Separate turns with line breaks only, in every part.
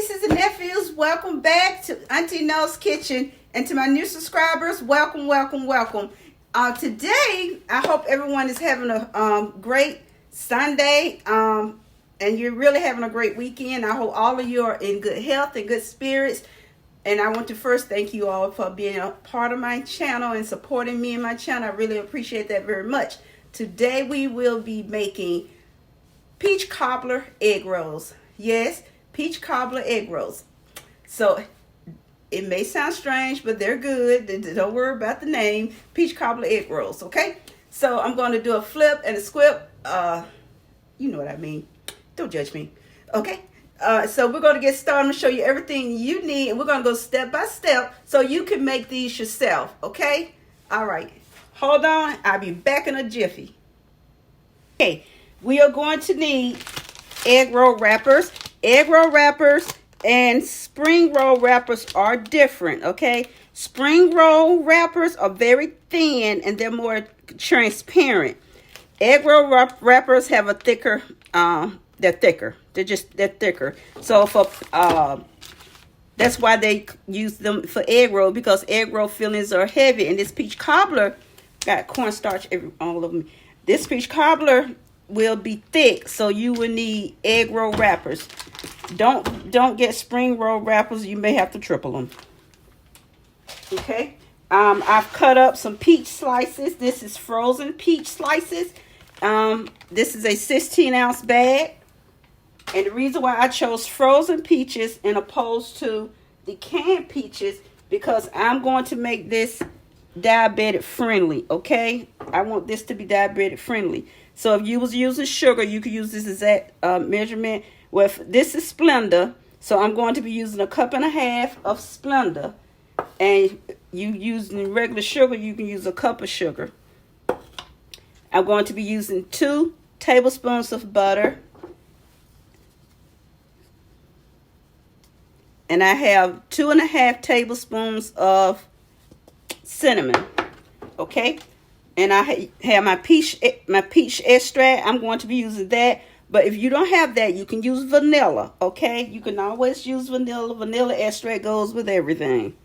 nieces and nephews, welcome back to Auntie No's Kitchen. And to my new subscribers, welcome, welcome, welcome. Today, I hope everyone is having a great Sunday and you're really having a great weekend. I hope all of you are in good health and good spirits. And I want to first thank you all for being a part of my channel and supporting me in my channel. I really appreciate that very much. Today, we will be making peach cobbler egg rolls. Yes, peach cobbler egg rolls. So it may sound strange, but they're good. Don't worry about the name. Peach cobbler egg rolls, okay? So I'm going to do a flip and a squip. You know what I mean. Don't judge me, okay? So we're going to get started. I'm going to show you everything you need, and we're going to go step by step so you can make these yourself, okay? All right. Hold on. I'll be back in a jiffy. Okay. We are going to need egg roll wrappers. Egg roll wrappers and spring roll wrappers are different, okay? Spring roll wrappers are very thin and they're more transparent. Egg roll wrappers have a thicker, they're thicker. They're thicker. So for that's why they use them for egg roll, because egg roll fillings are heavy. And this peach cobbler got cornstarch all of them. This peach cobbler will be thick, so you will need egg roll wrappers. Don't get spring roll wrappers. You may have to triple them. Okay. I've cut up some peach slices. This is frozen peach slices. This is a 16-ounce bag, and the reason why I chose frozen peaches and opposed to the canned peaches, because I'm going to make this diabetic friendly. Okay, I want this to be diabetic friendly. So if you was using sugar, you could use this exact measurement. Well, this is Splenda, so I'm going to be using 1.5 cups of Splenda. And you using regular sugar, you can use a cup of sugar. I'm going to be using 2 tablespoons of butter. And I have 2.5 tablespoons of cinnamon. Okay? And I have my peach extract. I'm going to be using that. But if you don't have that, you can use vanilla, okay? You can always use vanilla. Vanilla extract goes with everything.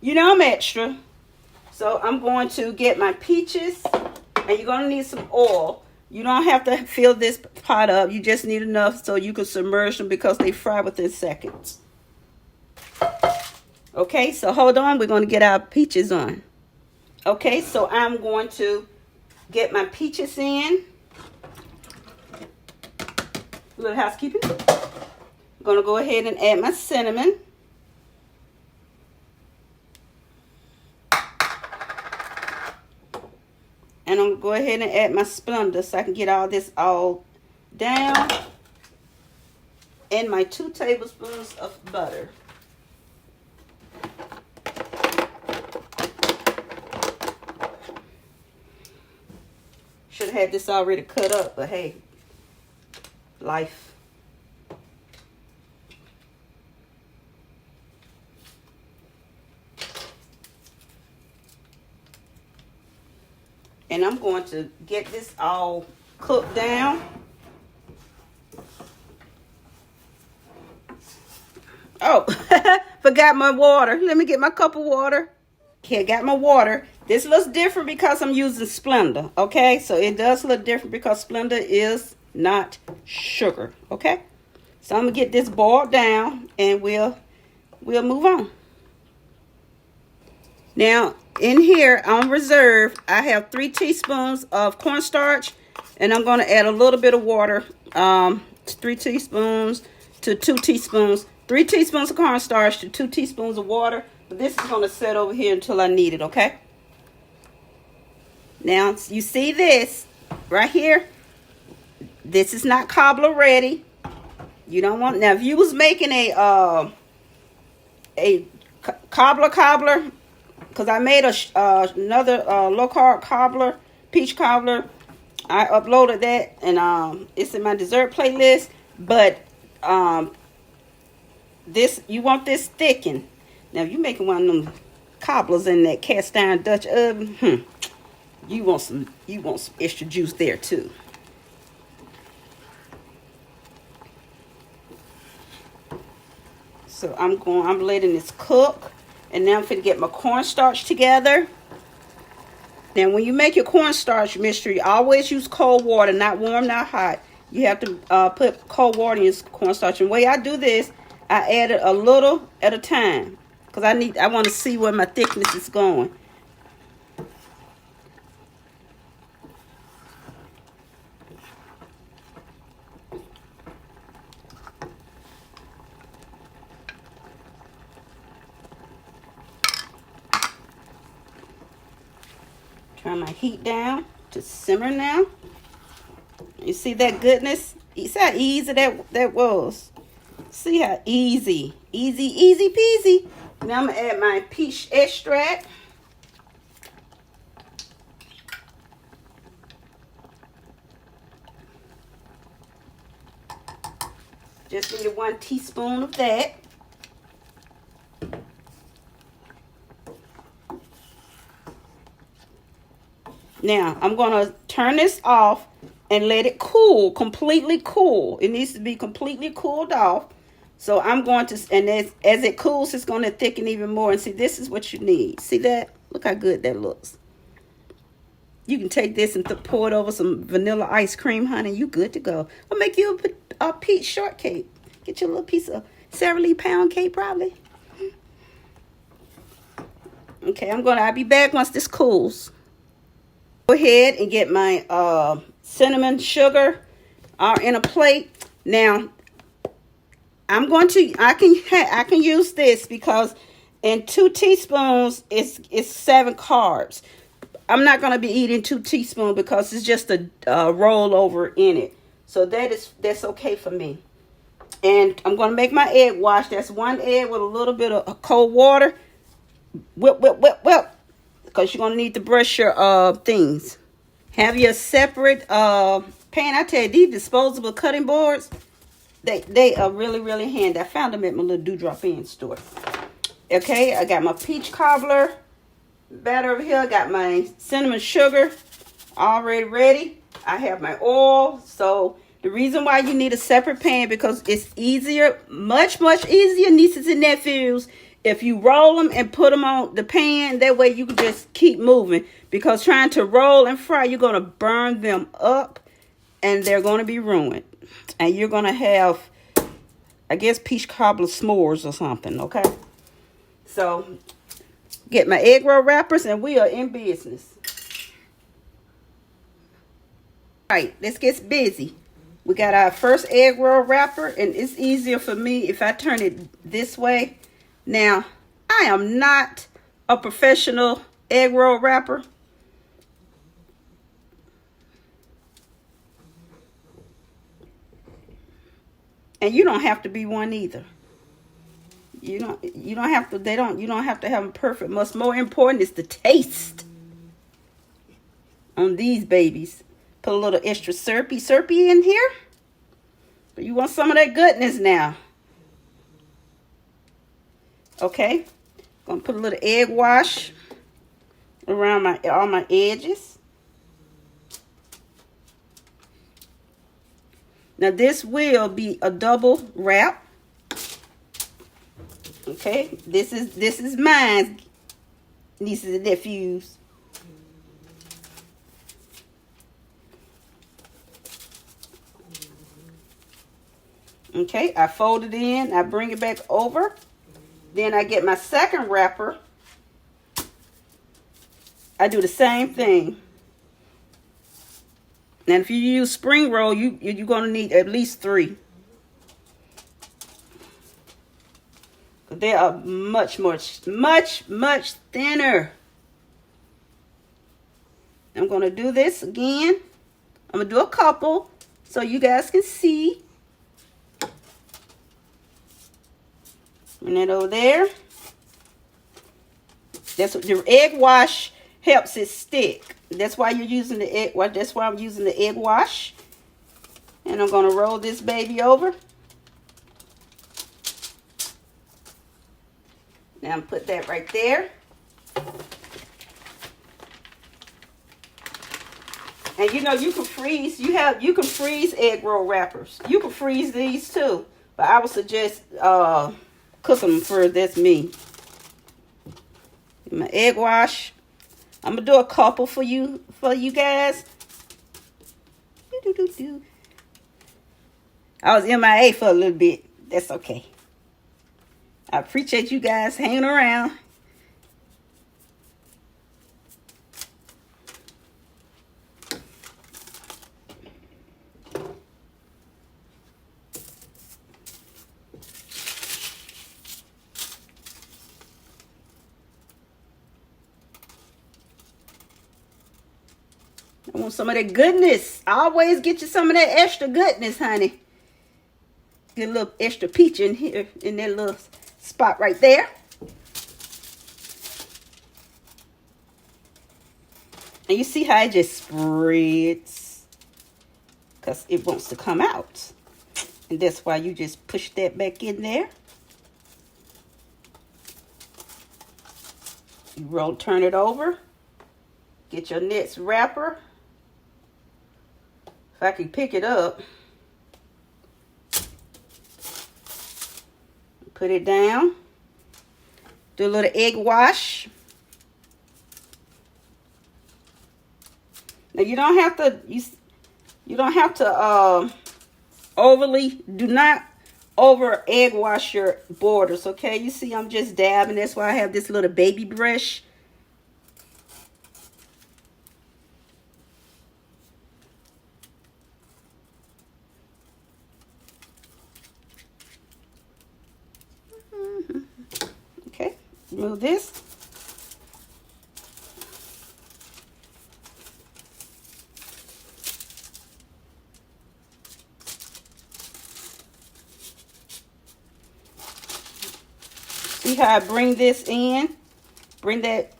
You know I'm extra. So I'm going to get my peaches. And you're going to need some oil. You don't have to fill this pot up. You just need enough so you can submerge them, because they fry within seconds. Okay, so hold on. We're going to get our peaches on. Okay, so I'm going to get my peaches in. A little housekeeping. I'm going to go ahead and add my cinnamon. And I'm going to go ahead and add my Splenda so I can get all this all down. And my 2 tablespoons of butter. Should have had this already cut up, but hey, life. And I'm going to get this all cooked down. Oh, forgot my water. Let me get my cup of water. Okay, I got my water. This looks different because I'm using Splenda, okay? So it does look different because Splenda is not sugar, okay? So I'm going to get this boiled down and we'll move on. Now, in here on reserve, I have 3 teaspoons of cornstarch, and I'm going to add a little bit of water, 3 teaspoons to 2 teaspoons. 3 teaspoons of cornstarch to 2 teaspoons of water. But this is going to sit over here until I need it, okay? Now, you see this right here? This is not cobbler ready. You don't want... Now, if you was making a cobbler, because I made another low-carb cobbler, peach cobbler. I uploaded that, and it's in my dessert playlist. But this, you want this thickened. Now, if you're making one of them cobblers in that cast iron Dutch oven, you want some extra juice there too. So I'm letting this cook. And now I'm finna get my cornstarch together. Now when you make your cornstarch mixture, you always use cold water, not warm, not hot. You have to put cold water in your cornstarch. And the way I do this, I add it a little at a time. Because I want to see where my thickness is going. Turn my heat down to simmer now. You see that goodness? You see how easy that was? See how easy peasy. Now I'm going to add my peach extract. Just need 1 teaspoon of that. Now, I'm going to turn this off and let it cool, completely cool. It needs to be completely cooled off. So I'm going to, and as it cools, it's going to thicken even more. And see, this is what you need. See that? Look how good that looks. You can take this and pour it over some vanilla ice cream, honey. You good to go. I'll make you a peach shortcake. Get you a little piece of Sara Lee pound cake, probably. Okay, I'll be back once this cools. Go ahead and get my cinnamon sugar in a plate. Now, I can use this because in 2 teaspoons it's 7 carbs. I'm not going to be eating 2 teaspoons because it's just a rollover in it. So that's okay for me. And I'm going to make my egg wash. That's 1 egg with a little bit of cold water. Whip. Because you're going to need to brush your things. Have your separate pan. I tell you, these disposable cutting boards, they are really, really handy. I found them at my little Dewdrop Inn store. Okay, I got my peach cobbler batter over here. I got my cinnamon sugar already ready. I have my oil. So the reason why you need a separate pan, because it's easier, much easier, nieces and nephews, if you roll them and put them on the pan. That way you can just keep moving. Because trying to roll and fry, you're going to burn them up. And they're going to be ruined. And you're going to have, I guess, peach cobbler s'mores or something. Okay. So, get my egg roll wrappers and we are in business. All right. Let's get busy. We got our first egg roll wrapper. And it's easier for me if I turn it this way. Now, I am not a professional egg roll wrapper. And you don't have to be one either. You don't have to have them perfect. What's more important is the taste on these babies. Put a little extra syrupy in here. But you want some of that goodness now. Okay, gonna put a little egg wash around all my edges. Now this will be a double wrap. Okay, this is mine, nieces and nephews. Okay, I fold it in, I bring it back over. Then I get my second wrapper. I do the same thing. And if you use spring roll, you're going to need at least 3. They are much thinner. I'm going to do this again. I'm going to do a couple so you guys can see. And that over there. That's what the egg wash helps it stick. That's why you're using the egg. Well, that's why I'm using the egg wash. And I'm going to roll this baby over. Now I'm put that right there. And you know you can freeze. You can freeze egg roll wrappers. You can freeze these too. But I would suggest cook them first. That's me. My egg wash. I'm gonna do a couple for you guys. I was MIA for a little bit. That's okay. I appreciate you guys hanging around. I want some of that goodness. Always get you some of that extra goodness, honey. Get a little extra peach in here, in that little spot right there. And you see how it just spreads, because it wants to come out. And that's why you just push that back in there. You turn it over. Get your next wrapper. If I can pick it up, put it down. Do a little egg wash. Now you don't have to do not over egg wash your borders, okay? You see I'm just dabbing. That's why I have this little baby brush. Okay, remove this. See how I bring this in? Bring that.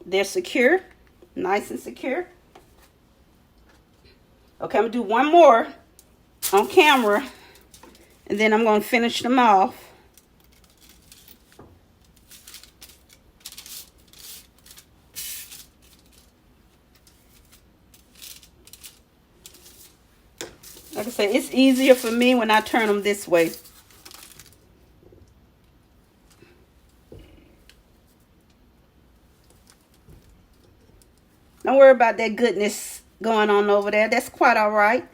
They're secure, nice and secure. Okay, I'm gonna do one more on camera, and then I'm gonna finish them off. Like I said, it's easier for me when I turn them this way. Don't worry about that goodness going on over there. That's quite all right.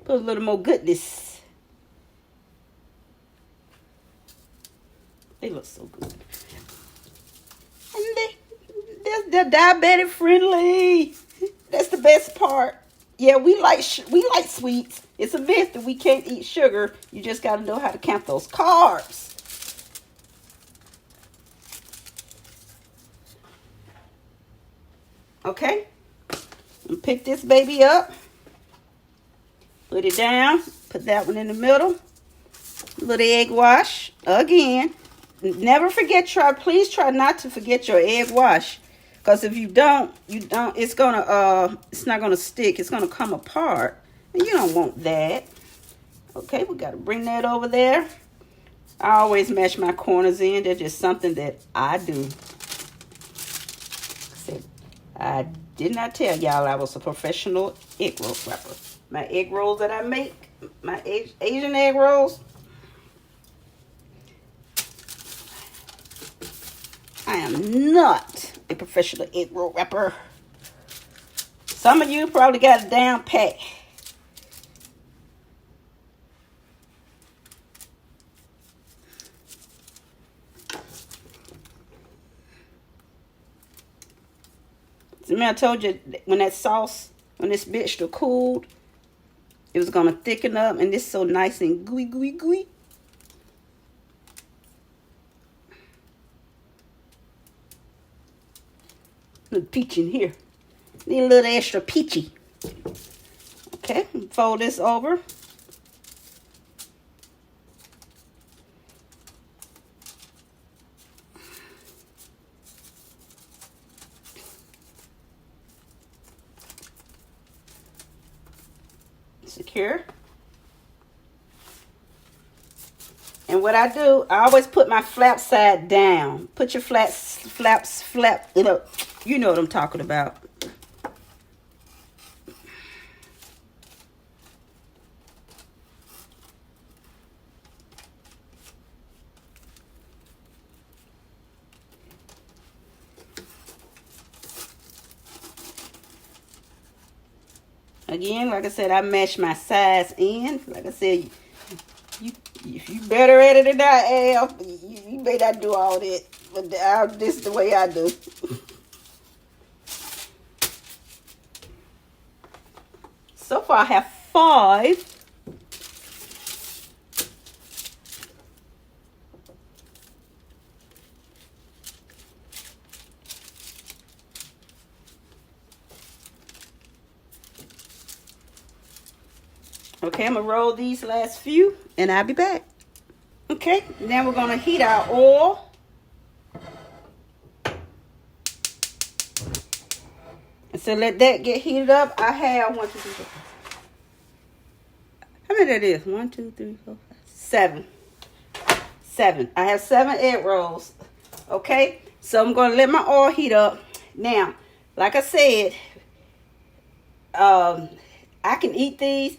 Put a little more goodness. They look so good. And they're diabetic friendly. That's the best part. Yeah, we like sweets. It's a myth that we can't eat sugar. You just got to know how to count those carbs. Okay, and pick this baby up, put it down, put that one in the middle, little egg wash again. Never forget, please try not to forget your egg wash, because if you don't, it's not gonna stick. It's gonna come apart, and you don't want that. Okay, we gotta bring that over there. I always match my corners in. They're just something that I do. I did not tell y'all I was a professional egg roll wrapper. My egg rolls that I make, my Asian egg rolls, I am not a professional egg roll wrapper. Some of you probably got it down pat. Remember I told you when that sauce, when this vegetable cooled, it was going to thicken up, and this is so nice and gooey, gooey, gooey. Little peach in here. Need a little extra peachy. Okay, fold this over. Secure. And And what I do, I always put my flap side down. Put your flap, you know what I'm talking about. Again, like I said, I match my size in. Like I said, if you better at it than I am, you may not do all that. But this is the way I do. So far, I have 5. Okay, I'm going to roll these last few, and I'll be back. Okay, now we're going to heat our oil. And so let that get heated up. I have 1, 2, 3, 4, 5. How many that is? 1, 2, 3, 4, 5, 7. 7. I have 7 egg rolls. Okay, so I'm going to let my oil heat up. Now, like I said, I can eat these.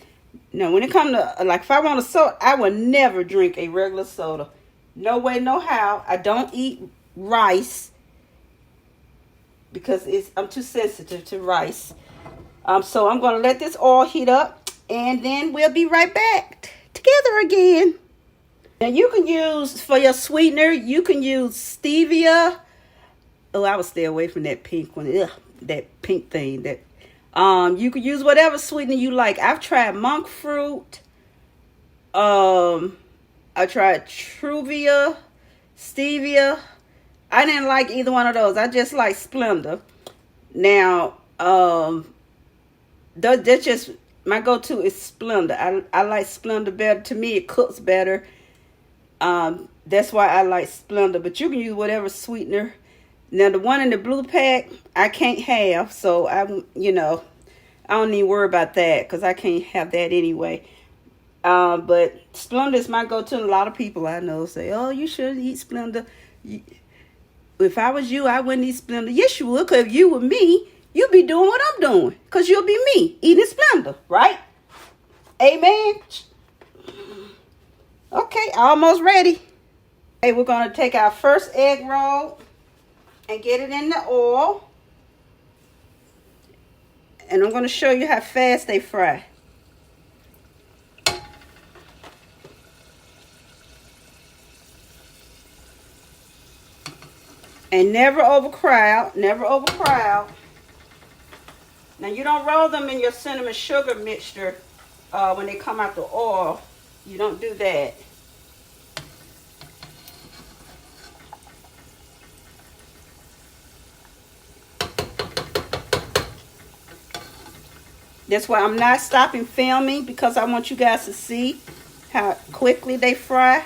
Now, when it comes to, like, if I want a soda, I will never drink a regular soda. No way, no how. I don't eat rice because I'm too sensitive to rice. So I'm going to let this oil heat up, and then we'll be right back together again. Now, you can use, for your sweetener, you can use stevia. Oh, I would stay away from that pink one. Ugh, that pink thing, that you could use whatever sweetener you like. I've tried monk fruit. I tried Truvia, stevia. I didn't like either one of those. I just like Splenda. Now, that's just my go-to is Splenda. I like Splenda better. To me, it cooks better. That's why I like Splenda. But you can use whatever sweetener. Now, the one in the blue pack, I can't have. So, I don't need to worry about that because I can't have that anyway. But Splenda is my go-to. And a lot of people I know say, oh, you should eat Splenda. If I was you, I wouldn't eat Splenda. Yes, you would, because if you were me, you'd be doing what I'm doing. Because you'll be me, eating Splenda, right? Amen? Okay, almost ready. Okay, we're going to take our first egg roll and get it in the oil. And I'm going to show you how fast they fry. And never overcrowd, never overcrowd. Now, you don't roll them in your cinnamon sugar mixture when they come out the oil. You don't do that. That's why I'm not stopping filming, because I want you guys to see how quickly they fry.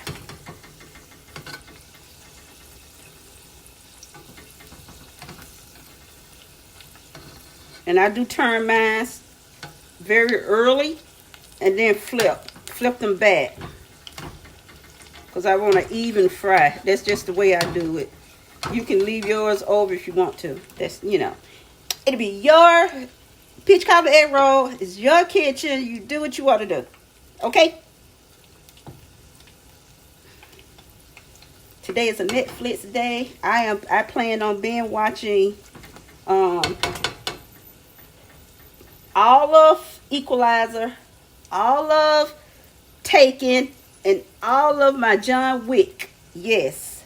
And I do turn mine very early and then flip them back, because I want an even fry. That's just the way I do it. You can leave yours over if you want to. That's, it'll be your peach cobbler egg roll. It's your kitchen. You do what you want to do. Okay? Today is a Netflix day. I plan on watching all of Equalizer, all of Taken, and all of my John Wick. Yes.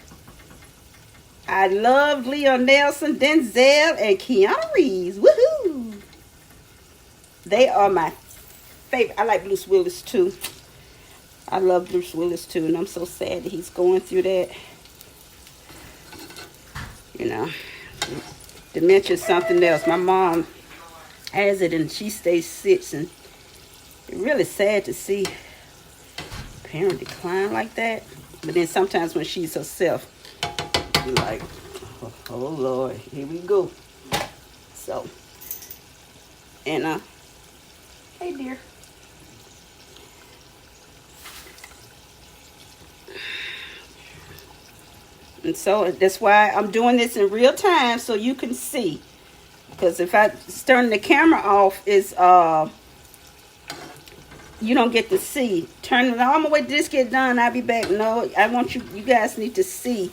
I love Leon Nelson, Denzel, and Keanu Reeves. Woohoo! They are my favorite. I like Bruce Willis too. I love Bruce Willis too, and I'm so sad that he's going through that. Dementia is something else. My mom has it, and she stays sick, and it's really sad to see a parent decline like that. But then sometimes when she's herself, you're like, oh Lord, here we go. So, and hey dear. And so that's why I'm doing this in real time so you can see. Because if I turn the camera off, is you don't get to see. Turn it on. I'm gonna wait till this get done. I'll be back. No, I want you. You guys need to see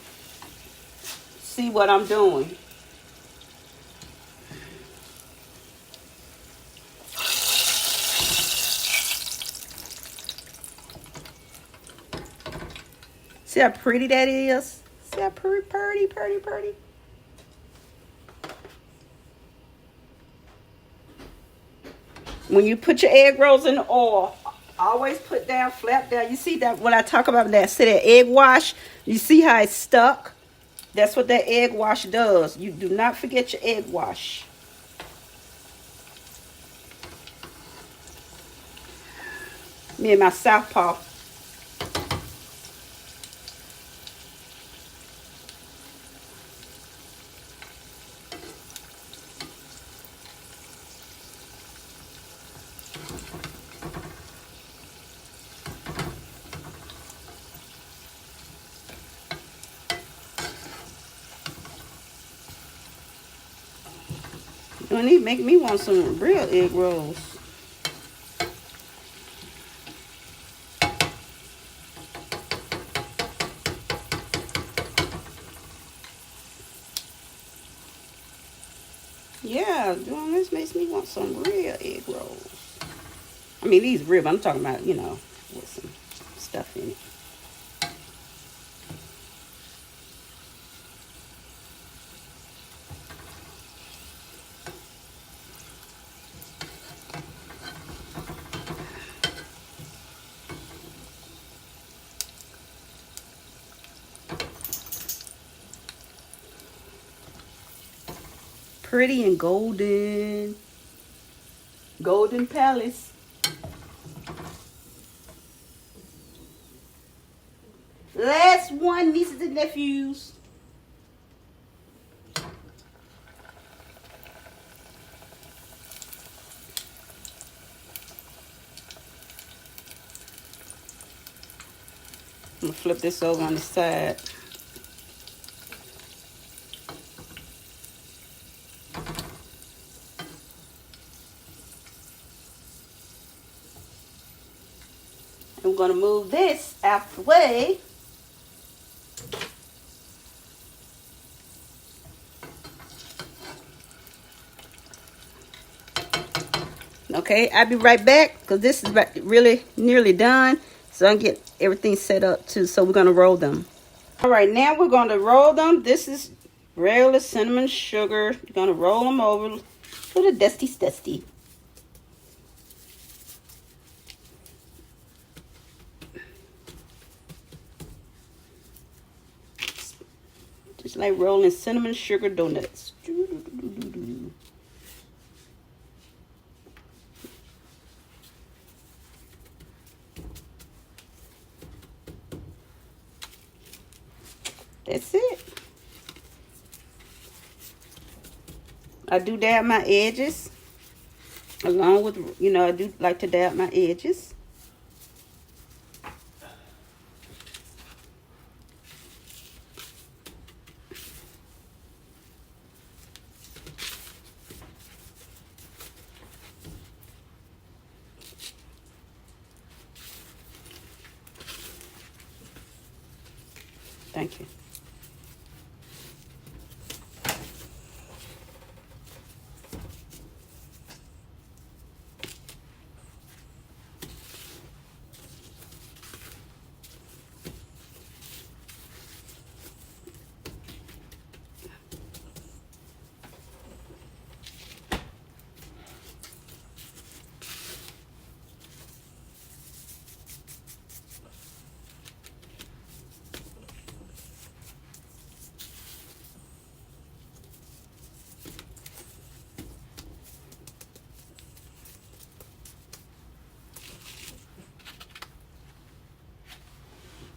what I'm doing. See how pretty that is? See how pretty. When you put your egg rolls in the oil, always put down, flap down. You see that when I talk about that, say that egg wash, you see how it's stuck? That's what that egg wash does. You do not forget your egg wash. Me and my southpaw. Don't even make me want some real egg rolls. Yeah, doing this makes me want some real egg rolls. I mean, these real, I'm talking about, you know, with some stuff in it. Pretty and golden palace. Last one, nieces and nephews. I'm gonna flip this over on the side. I'm going to move this out the way. Okay, I'll be right back because this is really nearly done. So I can get everything set up too. So we're going to roll them. All right, now we're going to roll them. This is regular cinnamon sugar. You're going to roll them over to the dusty. Just like rolling cinnamon sugar donuts. That's it. I do dab my edges. Along with, you know, I do like to dab my edges. Thank you.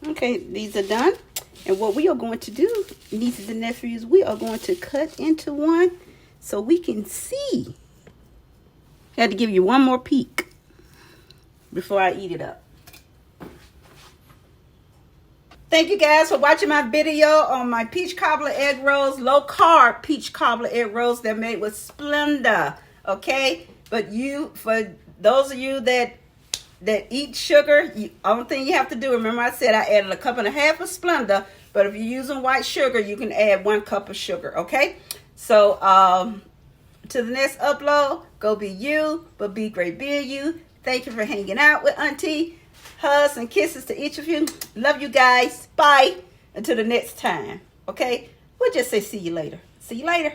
Okay, these are done. And what we are going to do, nieces and nephews, we are going to cut into one so we can see. I had to give you one more peek before I eat it up. Thank you guys for watching my video on my peach cobbler egg rolls, low carb peach cobbler egg rolls. They're made with Splenda, okay? But for those of you that eat sugar, only thing you have to do, remember I said I added 1.5 cups of Splenda, but if you're using white sugar, you can add 1 cup of sugar, okay? So, to the next upload, go be you, but be great being you. Thank you for hanging out with Auntie. Hugs and kisses to each of you. Love you guys. Bye. Until the next time. Okay? We'll just say see you later. See you later.